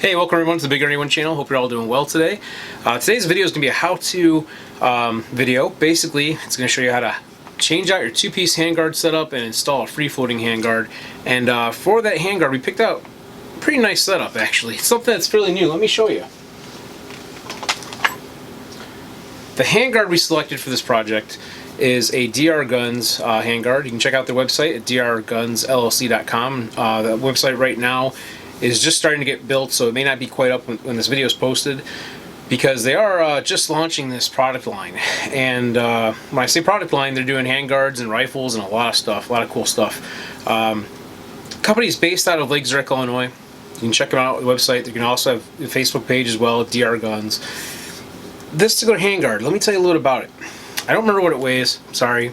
Hey, welcome everyone to the Big Ernie 1 channel. Hope you're all doing well today. Today's video is going to be a how-to video. Basically, it's going to show you how to change out your two-piece handguard setup and install a free-floating handguard. And for that handguard, we picked out a pretty nice setup, actually. It's something that's fairly new. Let me show you. The handguard we selected for this project is a DR Guns handguard. You can check out their website at drgunsllc.com. The website right now is just starting to get built, so it may not be quite up when this video is posted, because they are just launching this product line. And when I say product line, they're doing handguards and rifles and a lot of stuff, a lot of cool stuff. Company is based out of Lake Zurich, Illinois. You can check them out on the website. You can also have a Facebook page as well, DR Guns. This particular handguard, let me tell you a little about it. I don't remember what it weighs, sorry,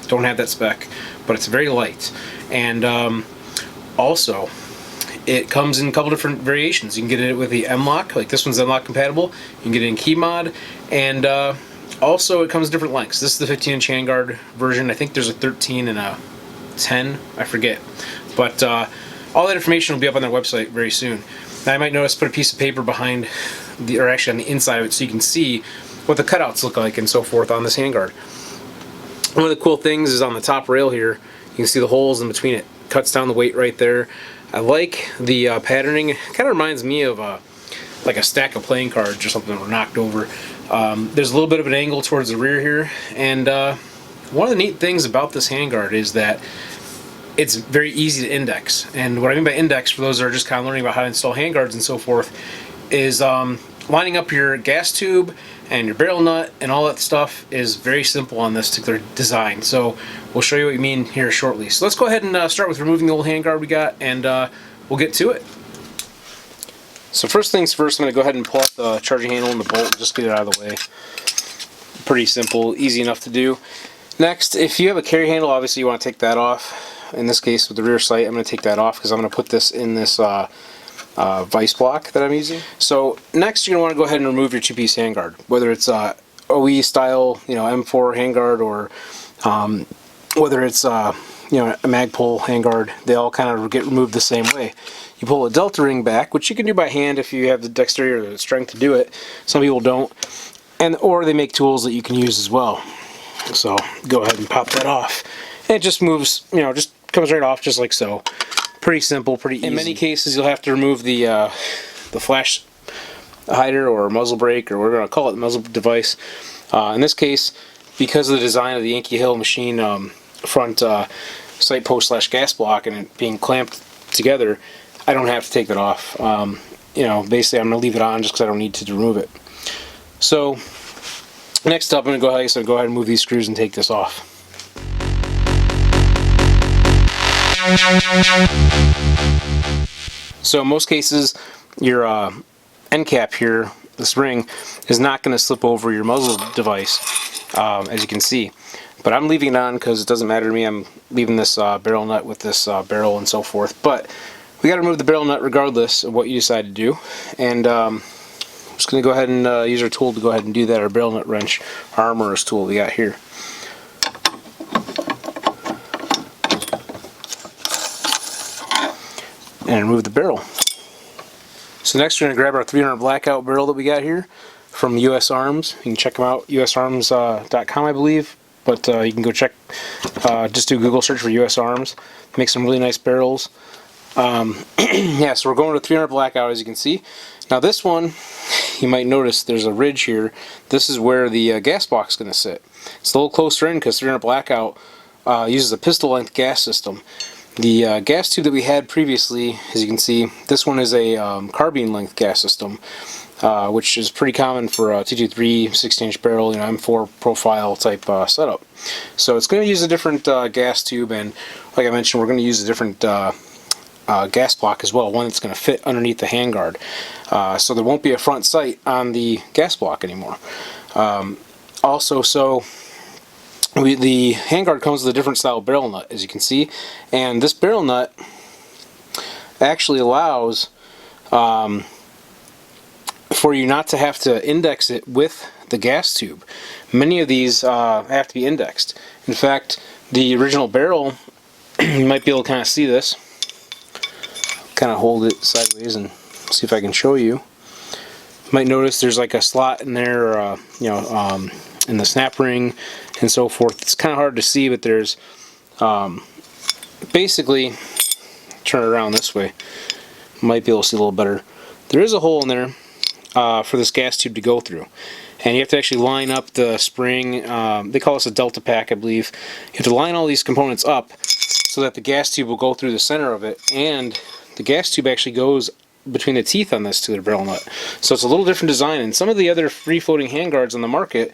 don't have that spec, but it's very light. And also, it comes in a couple different variations. You can get it with the M-Lok, like this one's M-Lok compatible. You can get it in key mod, and also it comes in different lengths. This is the 15-inch handguard version. I think there's a 13 and a 10, I forget. But all that information will be up on their website very soon. Now I might notice put a piece of paper behind, or actually on the inside of it, so you can see what the cutouts look like and so forth on this handguard. One of the cool things is on the top rail here, you can see the holes in between it. Cuts down the weight right there. I like the patterning. It kind of reminds me of like a stack of playing cards or something that were knocked over. There's a little bit of an angle towards the rear here, and one of the neat things about this handguard is that it's very easy to index. And what I mean by index, for those that are just kind of learning about how to install handguards and so forth, is lining up your gas tube and your barrel nut and all that stuff is very simple on this particular design. So we'll show you what we mean here shortly. So let's go ahead and start with removing the old handguard we got, and we'll get to it. So first things first, I'm going to go ahead and pull out the charging handle and the bolt, just get it out of the way. Pretty simple, easy enough to do. Next, if you have a carry handle, obviously you want to take that off. In this case, with the rear sight, I'm going to take that off because I'm going to put this in this vice block that I'm using. So next, you're going to want to go ahead and remove your two-piece handguard, whether it's OE style, M4 handguard, or whether it's a Magpul handguard. They all kind of get removed the same way. You pull a delta ring back, which you can do by hand if you have the dexterity or the strength to do it. Some people don't, or they make tools that you can use as well. So go ahead and pop that off, and it just moves. Just comes right off, just like so. Pretty simple, pretty easy. In many cases, you'll have to remove the flash hider or muzzle brake, or we're going to call it the muzzle device. In this case, because of the design of the Yankee Hill machine front sight post / gas block and it being clamped together, I don't have to take that off. Basically, I'm going to leave it on just because I don't need to remove it. So next up, I'm going to go ahead and move these screws and take this off. So in most cases, your end cap here, this ring, is not going to slip over your muzzle device, as you can see. But I'm leaving it on because it doesn't matter to me. I'm leaving this barrel nut with this barrel and so forth. But we got to remove the barrel nut regardless of what you decide to do. And I'm just going to go ahead and use our tool to go ahead and do that. Our barrel nut wrench, our Armory's tool we got here. And remove the barrel. So next we're going to grab our 300 blackout barrel that we got here from US Arms. You can check them out, usarms.com I believe, but you can go check, just do a Google search for US Arms. Make some really nice barrels. Yeah, so we're going to 300 blackout, as you can see. Now this one, you might notice there's a ridge here. This is where the gas block is going to sit. It's a little closer in because 300 blackout uses a pistol length gas system. The gas tube that we had previously, as you can see, this one is a carbine length gas system, which is pretty common for a 223 16-inch barrel, M4 profile type setup. So it's going to use a different gas tube, and like I mentioned, we're going to use a different gas block as well, one that's going to fit underneath the handguard. So there won't be a front sight on the gas block anymore. The handguard comes with a different style barrel nut, as you can see, and this barrel nut actually allows for you not to have to index it with the gas tube. Many of these have to be indexed. In fact, the original barrel, you might be able to kind of see this. Kind of hold it sideways and See if I can show you. You might notice there's like a slot in there, you know, in the snap ring and so forth. It's kind of hard to see, but there's basically, turn it around this way, might be able to see a little better. There is a hole in there for this gas tube to go through, and you have to actually line up the spring. They call this a delta pack, I believe. You have to line all these components up so that the gas tube will go through the center of it, and the gas tube actually goes between the teeth on this to the barrel nut. So it's a little different design, and some of the other free-floating handguards on the market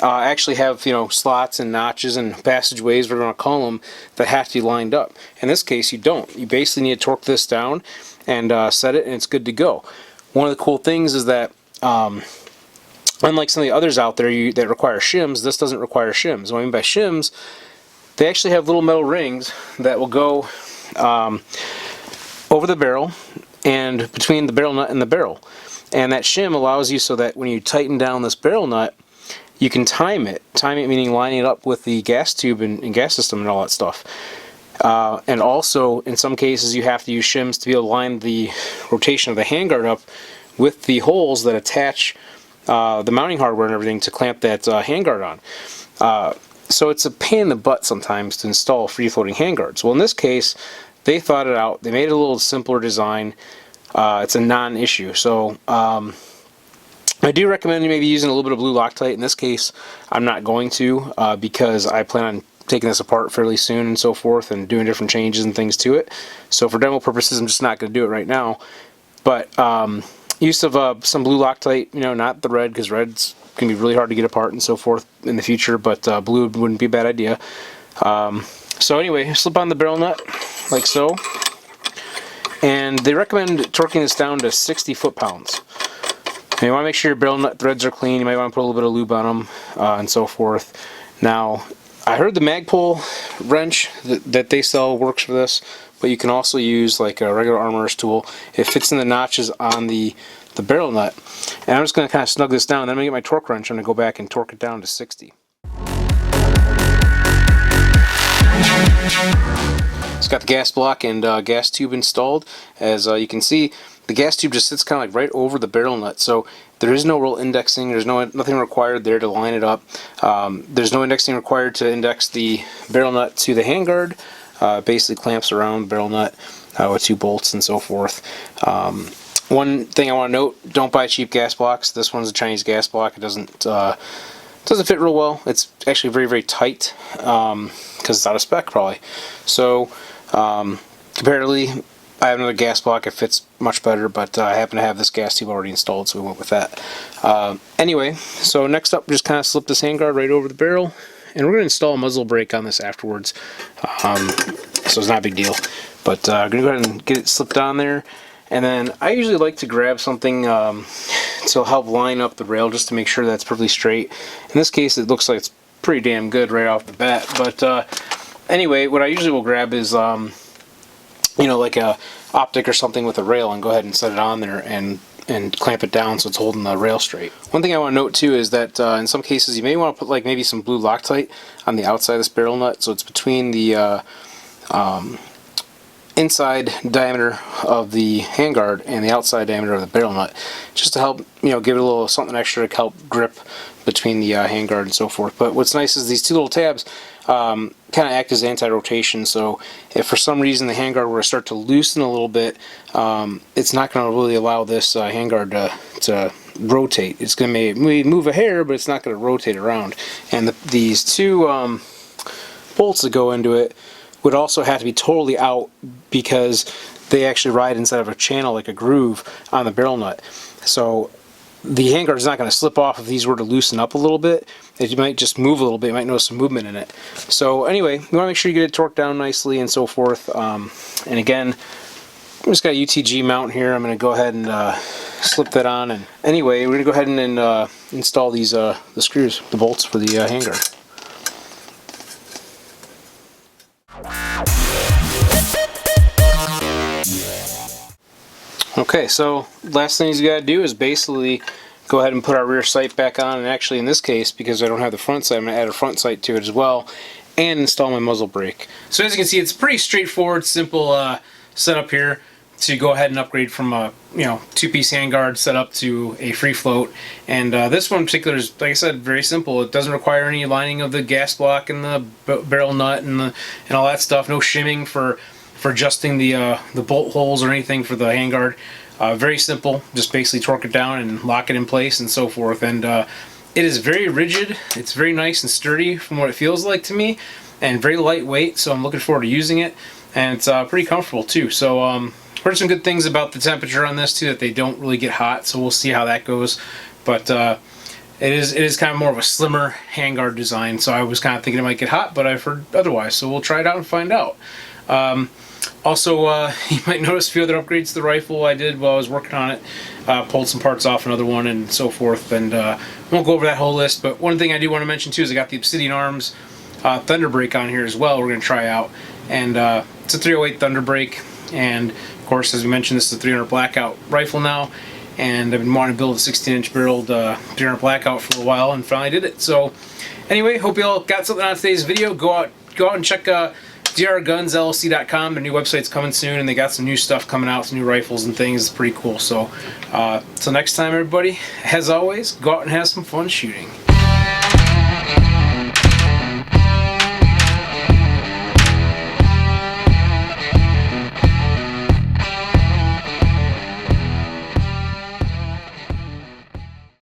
actually have, you know, slots and notches and passageways, we're going to call them, that have to be lined up. In this case, you don't. You basically need to torque this down and set it, and it's good to go. One of the cool things is that unlike some of the others out there that require shims, this doesn't require shims. What I mean by shims, they actually have little metal rings that will go over the barrel and between the barrel nut and the barrel. And that shim allows you so that when you tighten down this barrel nut, you can time it. Time it meaning lining it up with the gas tube and gas system and all that stuff. And also, in some cases, you have to use shims to be able to line the rotation of the handguard up with the holes that attach the mounting hardware and everything to clamp that handguard on. So it's a pain in the butt sometimes to install free-floating handguards. Well, in this case, they thought it out. They made it a little simpler design. It's a non-issue. So I do recommend you maybe using a little bit of blue Loctite. In this case, I'm not going to because I plan on taking this apart fairly soon and so forth and doing different changes and things to it. So for demo purposes, I'm just not going to do it right now. But use of some blue Loctite, you know, not the red, because red's can be really hard to get apart and so forth in the future, but blue wouldn't be a bad idea. So anyway, slip on the barrel nut like so, and they recommend torquing this down to 60 foot-pounds. You want to make sure your barrel nut threads are clean. You might want to put a little bit of lube on them and so forth. Now, I heard the Magpul wrench that they sell works for this, but you can also use like a regular armorer's tool. It fits in the notches on the barrel nut. And I'm just going to kind of snug this down. Then I'm going to get my torque wrench. I'm going to go back and torque it down to 60. It's got the gas block and gas tube installed. As you can see, the gas tube just sits kind of like right over the barrel nut. So there is no real indexing. There's nothing required there to line it up. There's no indexing required to index the barrel nut to the handguard. Basically clamps around the barrel nut with 2 bolts and so forth. One thing I want to note, don't buy cheap gas blocks. This one's a Chinese gas block. It doesn't fit real well. It's actually very, very tight because it's out of spec probably. So comparatively, I have another gas block. It fits much better, but I happen to have this gas tube already installed, so we went with that. Anyway, so next up, just kind of slip this handguard right over the barrel, and we're going to install a muzzle brake on this afterwards. So it's not a big deal, but I'm going to go ahead and get it slipped on there. And then I usually like to grab something to help line up the rail just to make sure that's perfectly straight. In this case, it looks like it's pretty damn good right off the bat. But anyway, what I usually will grab is, you know, like a optic or something with a rail, and go ahead and set it on there and clamp it down so it's holding the rail straight. One thing I want to note too is that in some cases you may want to put like maybe some blue Loctite on the outside of this barrel nut, so it's between the inside diameter of the handguard and the outside diameter of the barrel nut, just to help, you know, give it a little something extra to help grip between the handguard and so forth. But what's nice is these 2 little tabs kind of act as anti-rotation, so if for some reason the handguard were to start to loosen a little bit, it's not going to really allow this handguard to rotate. It's going to maybe move a hair, but it's not going to rotate around. And these 2 bolts that go into it would also have to be totally out because they actually ride inside of a channel, like a groove, on the barrel nut. So the handguard is not going to slip off if these were to loosen up a little bit. It might just move a little bit. You might notice some movement in it. So anyway, you want to make sure you get it torqued down nicely and so forth. And again, I've just got a UTG mount here. I'm going to go ahead and slip that on. And anyway, we're going to go ahead and install these the screws, the bolts for the handguard. Okay, so last thing you gotta do is basically go ahead and put our rear sight back on, and actually in this case, because I don't have the front sight, I'm gonna add a front sight to it as well, and install my muzzle brake. So as you can see, it's pretty straightforward, simple setup here. So you go ahead and upgrade from a two-piece handguard setup to a free float. And this one in particular is, like I said, very simple. It doesn't require any lining of the gas block and the barrel nut and all that stuff. No shimming for adjusting the bolt holes or anything for the handguard. Very simple. Just basically torque it down and lock it in place and so forth. And it is very rigid. It's very nice and sturdy from what it feels like to me, and very lightweight. So I'm looking forward to using it, and it's pretty comfortable too. So heard some good things about the temperature on this too, that they don't really get hot, so we'll see how that goes. But it is kind of more of a slimmer handguard design, so I was kind of thinking it might get hot, but I've heard otherwise, so we'll try it out and find out. Also, you might notice a few other upgrades to the rifle I did while I was working on it. Pulled some parts off another one and so forth, and won't go over that whole list, but one thing I do want to mention too is I got the Obsidian Arms Thunderbrake on here as well we're going to try out. And it's a 308 Thunderbrake, and of course, as we mentioned, this is a 300 Blackout rifle now, and I've been wanting to build a 16-inch barreled 300 Blackout for a while, and finally did it. So anyway, hope you all got something out of today's video. Go out and check drgunsllc.com. Their new website's coming soon, and they got some new stuff coming out, some new rifles and things. It's pretty cool. So till next time, everybody, as always, go out and have some fun shooting.